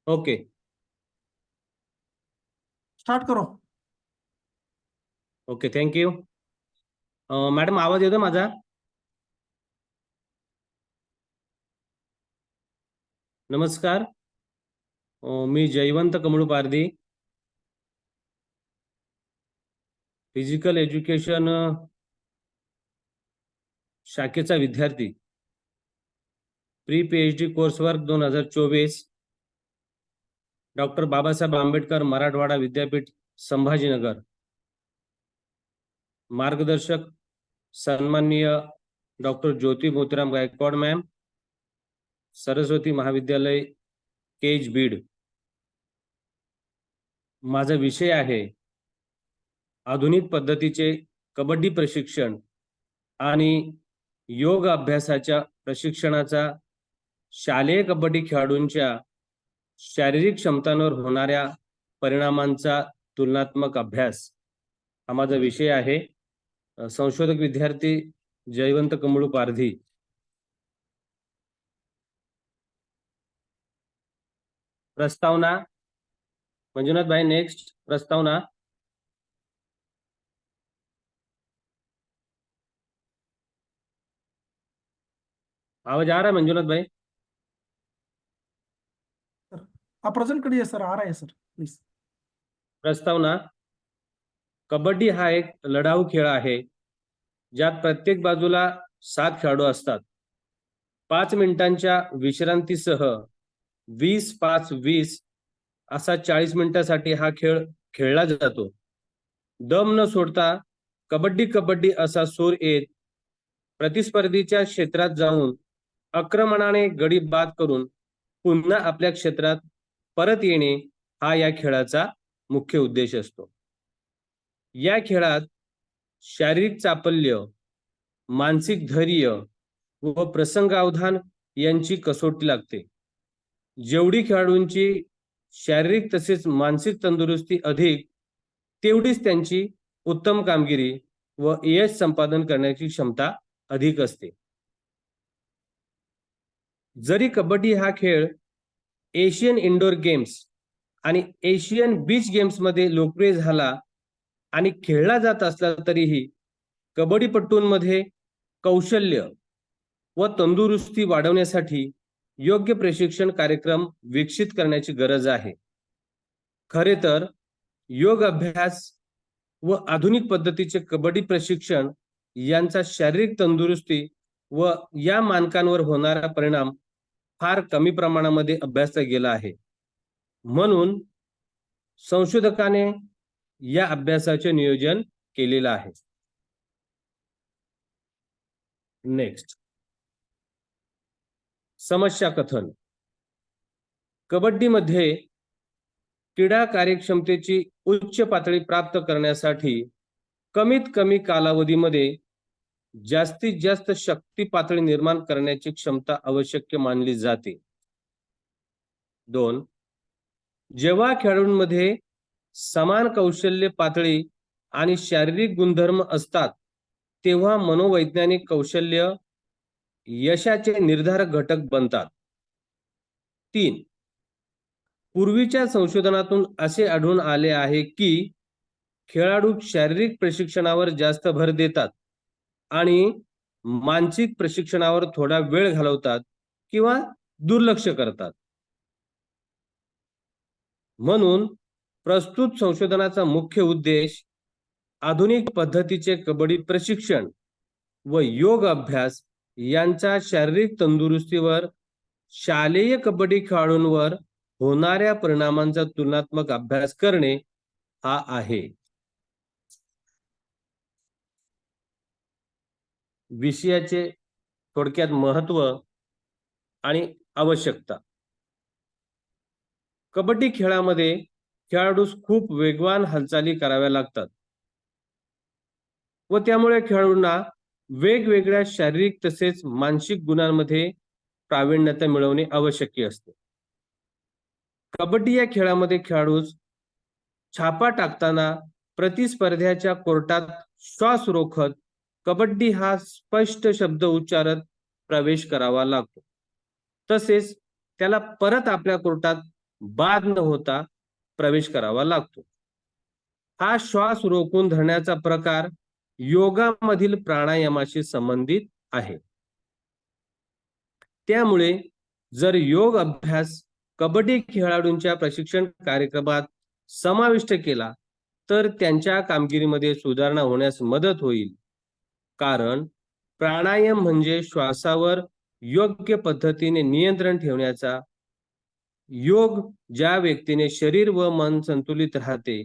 Okay, start करो. Okay. Thank you. Madam, आवाज येतो माझा? नमस्कार. मी जयवंत कमळू पारधी, फिजिकल एज्युकेशन शाखेचा विद्यार्थी, pre PhD course work 2024, doctor Babasaheb Ambedkar Marathwada विद्यापीठ संभाजीनगर. मार्गदर्शक सन्माननीय डॉक्टर ज्योती मोतीराम गायकवाड मॅम, सरस्वती महाविद्यालय केज बीड. माझा विषय आहे आधुनिक पद्धतीचे कबड्डी प्रशिक्षण आणि योग अभ्यासाच्या प्रशिक्षणाचा शालेय कबड्डी खेळाडूंच्या शारीरिक क्षमतांवर होणाऱ्या परिणामांचा तुलनात्मक अभ्यास हा माझा विषय आहे. संशोधक विद्यार्थी जयवंत कमळू पारधी. प्रस्तावना मंजुनाथ भाई, नेक्स्ट प्रस्तावना. आवाज आ रहा है मंजुनाथ भाई? आप प्रेजेंट करिए सर, आ रहा है सर, प्लीज. प्रस्तावना. कबड्डी हा एक लढाऊ खेळ आहे ज्यात प्रत्येक बाजूला 7 खेळाडू असतात. 5 मिनिटांच्या विश्रांतीसह 20-5-20 असा 40 मिनिटांसाठी हा खेळ खेळला जातो. दम न सोडता कबड्डी कबड्डी असा सूर येत प्रतिस्पर्धीच्या क्षेत्रात जाऊन आक्रमणाने गडी बाद करून पुन्हा आपल्या क्षेत्रात परत येणे हा या खेळाचा मुख्य उद्देश असतो. या खेळात शारीरिक चापल्य, मानसिक धैर्य व प्रसंगावधान यांची कसोटी लागते. जेवढी खेळाडूंची शारीरिक तसेच मानसिक तंदुरुस्ती अधिक, तेवढीच त्यांची उत्तम कामगिरी व यश संपादन करण्याची क्षमता अधिक असते. जरी कबड्डी हा खेळ एशियन इंडोर गेम्स आणि एशियन बीच गेम्स मध्ये लोकप्रिय झाला आणि खेळला जात असला तरीही कबड्डीपटूंमध्ये कौशल्य व तंदुरुस्ती वाढवण्यासाठी योग्य प्रशिक्षण कार्यक्रम विकसित करण्याची गरज आहे. खरे तर योग अभ्यास व आधुनिक पद्धतीचे कबड्डी प्रशिक्षण यांचा शारीरिक तंदुरुस्ती व या मानकांवर होणारा परिणाम फार कमी प्रमाणामध्ये अभ्यासला गेला आहे. म्हणून संशोधकाने या अभ्यासाचे नियोजन केलेलं आहे. नेक्स्ट, समस्या कथन. कबड्डीमध्ये क्रीडा कार्यक्षमतेची उच्च पातळी प्राप्त करण्यासाठी कमीत कमी कालावधीमध्ये जास्तीत जास्त शक्ती पातळी निर्माण करण्याची क्षमता आवश्यक मानली जाते. 2. जेव्हा खेळाडूंमध्ये समान कौशल्य पातळी आणि शारीरिक गुणधर्म असतात तेव्हा मनोवैज्ञानिक कौशल्य यशाचे निर्धारक घटक बनतात. 3. पूर्वीच्या संशोधनातून असे आढळून आले आहे की खेळाडू शारीरिक प्रशिक्षणावर जास्त भर देतात आणि मानसिक प्रशिक्षणावर थोडा वेळ घालवतात किंवा दुर्लक्ष करतात. म्हणून प्रस्तुत संशोधनाचा मुख्य उद्देश आधुनिक पद्धतीचे कबड्डी प्रशिक्षण व योग अभ्यास यांचा शारीरिक तंदुरुस्तीवर शालेय कबड्डी खेळाडूंवर होणाऱ्या परिणामांचा तुलनात्मक अभ्यास करणे हा आहे. विषयाचे थोडक्यात महत्व आणि आवश्यकता. कबड्डी खेळामध्ये खेळाडूस खूप वेगवान हालचाली कराव्या लागतात व त्यामुळे खेळाडूंना वेगवेगळ्या शारीरिक तसेच मानसिक गुणांमध्ये प्रावीण्यता मिळवणे आवश्यक असते. कबड्डी या खेळामध्ये खेळाडूस छापा टाकताना प्रतिस्पर्ध्याच्या कोर्टात श्वास रोखत कबड्डी हा स्पष्ट शब्द उच्चारत प्रवेश करावा लागतो. तसेच त्याला परत आपल्या कोर्टात बाद न होता प्रवेश करावा लागतो. हा श्वास रोखून धरण्याचा प्रकार योगामधील प्राणायामाशी संबंधित आहे. त्यामुळे जर योग अभ्यास कबड्डी खेळाडूंच्या प्रशिक्षण कार्यक्रमात समाविष्ट केला तर त्यांच्या कामगिरीमध्ये सुधारणा होण्यास मदत होईल. कारण प्राणायाम म्हणजे श्वासावर योग्य पद्धतीने नियंत्रण ठेवण्याचा योग. ज्या व्यक्तीने शरीर व मन संतुलित राहते.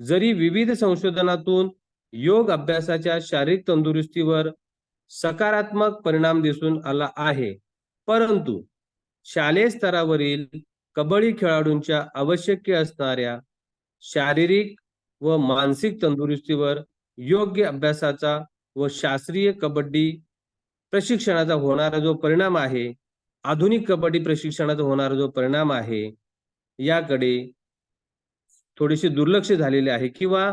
जरी विविध संशोधनातून योग अभ्यासाच्या शारीरिक तंदुरुस्तीवर सकारात्मक परिणाम दिसून आला आहे, परंतु शालेय स्तरावरील कबड्डी खेळाडूंच्या आवश्यक असणाऱ्या शारीरिक व मानसिक तंदुरुस्तीवर योग्य अभ्यासाचा व शास्त्रीय कबड्डी प्रशिक्षणाचा होणारा जो परिणाम आहे, आधुनिक कबड्डी प्रशिक्षणाचा होणारा जो परिणाम आहे, याकडे थोडीशी दुर्लक्ष झालेले आहे किंवा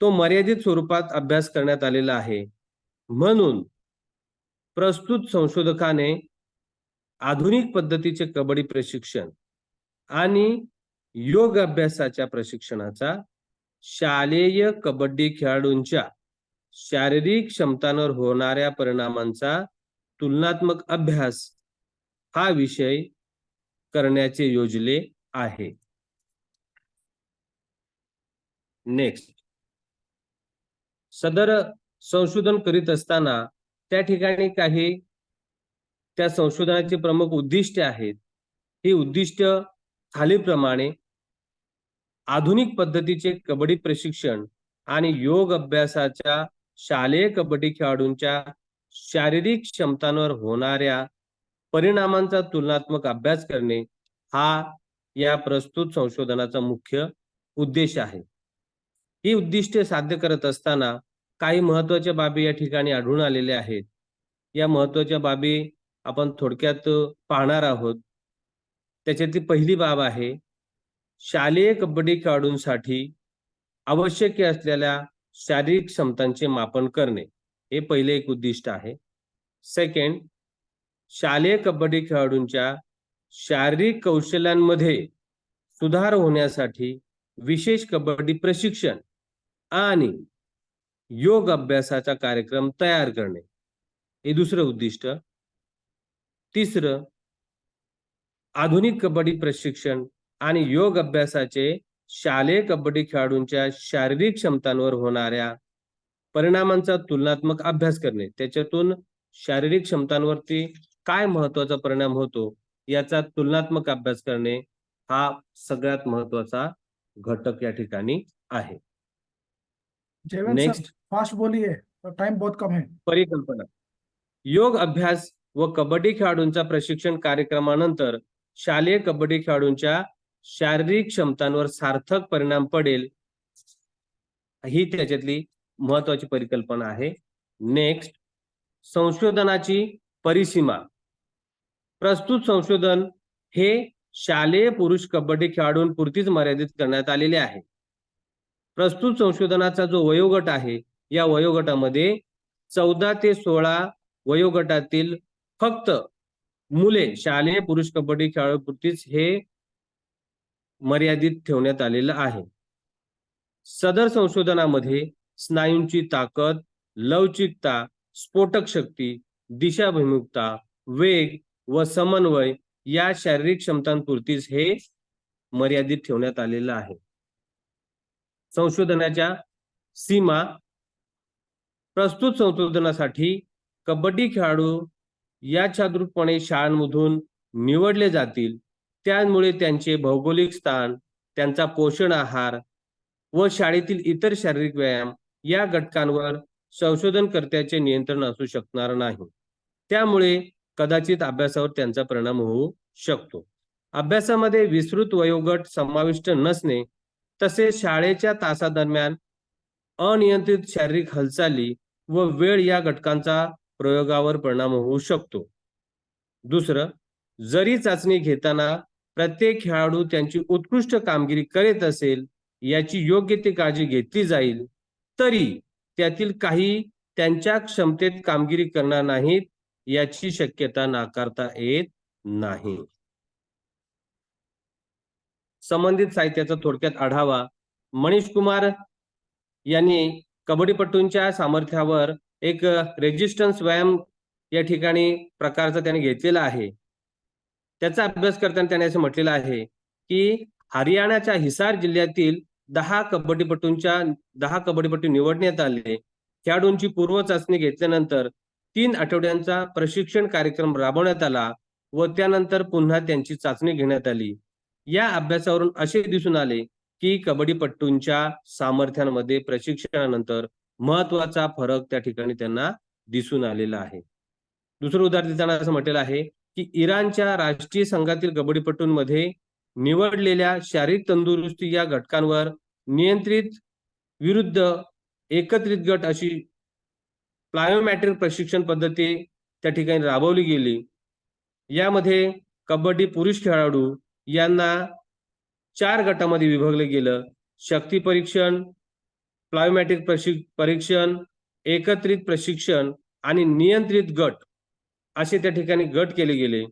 तो मर्यादित स्वरूपात अभ्यास करण्यात आलेला आहे. म्हणून प्रस्तुत संशोधकाने आधुनिक पद्धतीचे कबड्डी प्रशिक्षण आणि योग अभ्यासाच्या प्रशिक्षणाचा शालेय कबड्डी खेळाडूंच्या शारीरिक क्षमतांवर होणाऱ्या परिणामांचा तुलनात्मक अभ्यास हा विषय करण्याचे योजले आहे. नेक्स्ट, सदर संशोधन करीत असताना त्या ठिकाणी काही त्या संशोधनाची प्रमुख उद्दिष्टे आहेत. ही उद्दिष्ट खालीलप्रमाणे: आधुनिक पद्धतीचे कबड्डी प्रशिक्षण आणि योग अभ्यासाच्या शालेय कबड्डी खेळाडूंच्या शारीरिक क्षमतांवर होणाऱ्या परिणामांचा तुलनात्मक अभ्यास करणे हा या प्रस्तुत संशोधनाचा मुख्य उद्देश आहे. ही उद्दिष्टे साध्य करत असताना काही महत्त्वाच्या बाबी या ठिकाणी आढळून आलेल्या आहेत. या महत्त्वाच्या बाबी आपण थोडक्यात पाहणार आहोत. त्याच्यातली पहिली बाब आहे शालेय कबड्डी खेळाडूंसाठी आवश्यक असलेल्या शारीरिक क्षमतांचे मापन करणे. हे पहिले एक उद्दिष्ट आहे. सेकंड, शालेय कबड्डी खेळाडूंच्या शारीरिक कौशल्यांमध्ये सुधार होण्यासाठी विशेष कबड्डी प्रशिक्षण आणि योग अभ्यासाचा कार्यक्रम तयार करणे. हे दुसरं उद्दिष्ट. तिसरं, आधुनिक कबड्डी प्रशिक्षण आणि योग अभ्यासाचे शालेय कबड्डी खेळाडूंच्या शारीरिक क्षमतांवर होणाऱ्या परिणामांचा तुलनात्मक अभ्यास करणे. त्याच्यातून शारीरिक क्षमतांवरती काय महत्त्वाचा परिणाम होतो याचा तुलनात्मक अभ्यास करणे हा सगळ्यात महत्त्वाचा घटक या ठिकाणी आहे. जयवंत नेक्स्ट, सर फास्ट बोलिए, टाइम बहुत कम है. परिकल्पना. योग अभ्यास व कबड्डी खेळाडूंचा प्रशिक्षण कार्यक्रमानंतर शालेय कबड्डी खेळाडूंच्या शारीरिक क्षमतांवर सार्थक परिणाम पडेल, ही त्याच्यातली महत्वाची परिकल्पना आहे. नेक्स्ट, संशोधनाची परिसीमा. प्रस्तुत संशोधन हे शालेय पुरुष कबड्डी खेळाडूंपुरतीच मर्यादित करण्यात आलेले आहे. प्रस्तुत संशोधनाचा जो वयोगट आहे, या वयोगटामध्ये 14 ते 16 वयोगटातील फक्त मुले शालेय पुरुष कबड्डी खेळाडूंपुरतीच हे मर्यादित ठेवण्यात आलेलं आहे. सदर संशोधनामध्ये स्नायूंची ताकद, लवचिकता, स्फोटक शक्ती, दिशाभिमुखता, वेग व समन्वय या शारीरिक क्षमतांपुरतीच हे मर्यादित ठेवण्यात आलेलं आहे. संशोधनाच्या सीमा. प्रस्तुत संशोधनासाठी कबड्डी खेळाडू यादृच्छिकपणे शाळांमधून निवडले जातील. त्यामुळे त्यांचे भौगोलिक स्थान, त्यांचा पोषण आहार व शाळेतील इतर शारीरिक व्यायाम या घटकांवर संशोधनकर्त्याचे नियंत्रण असू शकणार नाही. त्यामुळे कदाचित अभ्यासावर त्यांचा परिणाम होऊ शकतो. अभ्यासामध्ये विस्तृत वयोगट समाविष्ट नसणे, तसेच शाळेच्या तासादरम्यान अनियंत्रित शारीरिक हालचाली व वेळ या घटकांचा प्रयोगावर परिणाम होऊ शकतो. दुसरं, जरी चाचणी घेताना प्रत्येक खेळाडू त्यांची उत्कृष्ट कामगिरी करीत असेल याची योग्य ती काळजी घेतली जाईल, तरी त्यातील काही त्यांच्या क्षमतेत कामगिरी करणार नाहीत याची शक्यता नाकारता येत नाही. संबंधित साहित्याचा थोडक्यात आढावा. मनीष कुमार यांनी कबड्डीपटूंच्या सामर्थ्यावर एक रेजिस्टन्स व्यायाम या ठिकाणी प्रकारचा त्याने घेतलेला आहे. त्याचा अभ्यास करताना त्याने असं म्हटलेलं आहे की हरियाणाच्या हिसार जिल्ह्यातील 10 कबड्डीपटू निवडण्यात आले. खेळाडूंची पूर्व चाचणी घेतल्यानंतर 3 आठवड्यांचा प्रशिक्षण कार्यक्रम राबवण्यात आला व त्यानंतर पुन्हा त्यांची चाचणी घेण्यात आली. या अभ्यासावरून असे दिसून आले की कबड्डीपटूंच्या सामर्थ्यांमध्ये प्रशिक्षणानंतर महत्वाचा फरक त्या ठिकाणी त्यांना दिसून आलेला आहे. दुसरं उदाहरण देताना असं म्हटलेलं आहे की इराणच्या राष्ट्रीय संघातील कबड्डीपटूंमध्ये निवडलेल्या शारीरिक तंदुरुस्ती या घटकांवर नियंत्रित विरुद्ध एकत्रित गट अशी प्लायोमॅट्रिक प्रशिक्षण पद्धती त्या ठिकाणी राबवली गेली. यामध्ये कबड्डी पुरुष खेळाडू यांना 4 गटामध्ये विभागले गेलं. शक्ती परीक्षण, प्लायोमॅट्रिक परीक्षण, एकत्रित प्रशिक्षण आणि नियंत्रित गट असे त्या ठिकाणी गट केले गेले.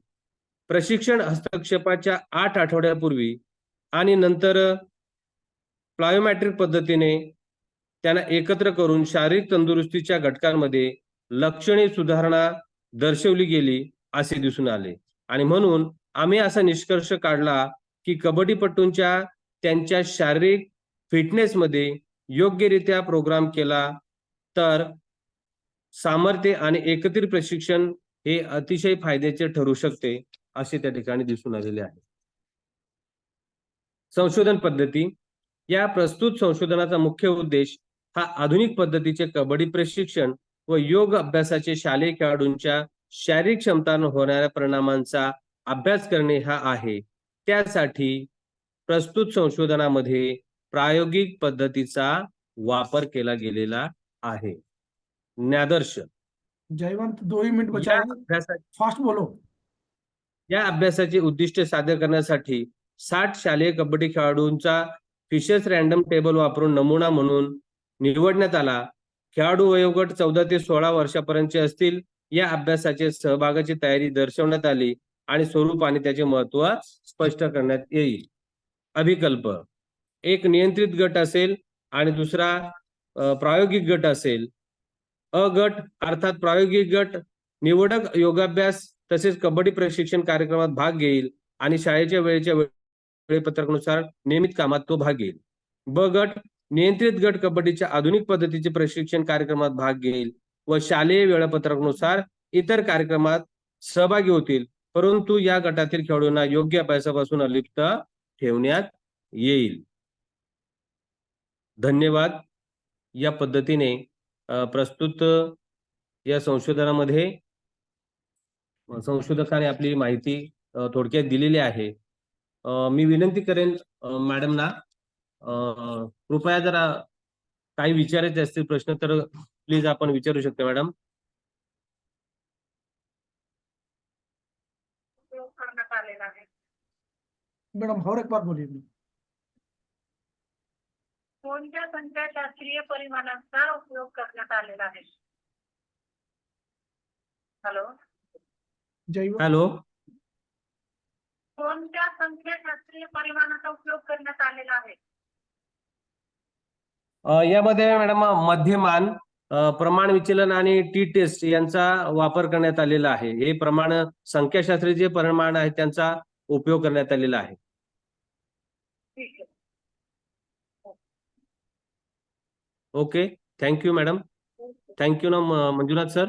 प्रशिक्षण हस्तक्षेपाच्या 8 आठवड्यापूर्वी आणि नंतर प्लायोमॅट्रिक पद्धतीने त्यांना एकत्र करून शारीरिक तंदुरुस्तीच्या घटकांमध्ये लक्षणीय सुधारणा दर्शवली गेली असे दिसून आले. आणि म्हणून आम्ही असा निष्कर्ष काढला की कबड्डीपटूंच्या त्यांच्या शारीरिक फिटनेसमध्ये योग्यरित्या प्रोग्राम केला तर सामर्थ्य आणि एकत्रित प्रशिक्षण हे अतिशय फायद्याचे ठरू शकते असे त्या ठिकाणी दिसून आलेले आहे. संशोधन पद्धती. या प्रस्तुत संशोधनाचा मुख्य उद्देश हा आधुनिक पद्धतीचे कबड्डी प्रशिक्षण व योग अभ्यासाचे शालेय खेळाडूंच्या शारीरिक क्षमतांवर होणाऱ्या परिणामांचा अभ्यास करणे हा आहे. त्यासाठी प्रस्तुत संशोधनामध्ये प्रायोगिक पद्धतीचा वापर केला गेलेला आहे. ज्ञादर्श. जयवंत 2 ही मिनट या बचा है, अभ्यासाचे फास्ट बोलो. या अभ्यासाचे उद्दिष्ट साध्य करण्यासाठी 60 शालेय कबड्डी खेळाडूंचा फिशर्स रँडम टेबल वापरून नमुना म्हणून निवडण्यात आला. खेळाडू वयोगट 14 ते 16 वर्षापर्यंतचे असतील. या अभ्यासाचे सहभागाची तयारी दर्शवण्यात आली आणि स्वरूप आणि त्याचे महत्व स्पष्ट करण्यात येईल. अभिकल्प. एक नियंत्रित गट असेल आणि दुसरा प्रायोगिक गट असेल. अ गट अर्थात प्रायोगिक गट निवडक योगाभ्यास तसेच कबड्डी प्रशिक्षण कार्यक्रमात भाग घेईल आणि शाळेच्या वेळेपत्रकानुसार नियमित कामात तो भाग घेईल. ब गट नियंत्रित गट कबड्डीच्या आधुनिक पद्धतीचे प्रशिक्षण कार्यक्रमात भाग घेईल व शालेय वेळापत्रकानुसार इतर कार्यक्रमात सहभागी होतील, परंतु या गटातील खेळाडूंना योग्य अभ्यासापासून अलिप्त ठेवण्यात येईल. धन्यवाद. या पद्धतीने प्रस्तुत या संशोधनामध्ये संशोधकाने आपली माहिती थोडक्यात दिलेली आहे. मी विनंती करेन मॅडमना कृपया जरा काही विचारायचे असतील प्रश्न तर प्लीज आपण विचारू शकता मॅडम. करण्यात आलेला आहे. मैडम और एक बार बोलिए. कोणत्या संख्याशास्त्रीय परिमाणांचा उपयोग करण्यात आलेला आहे? हॅलो. जयवंत. हॅलो. कोणत्या संख्याशास्त्रीय परिमाणाचा उपयोग करण्यात आलेला आहे? यामध्ये मॅडम मध्यमान, प्रमाण विचलन आणि टी टेस्ट यांचा वापर करण्यात आलेला आहे. हे प्रमाण संख्याशास्त्रीय जे परिमाण आहे त्यांचा उपयोग करण्यात आलेला आहे. ठीक आहे. ओके. Thank you madam. थँक्यू ना मंजुनाथ सर.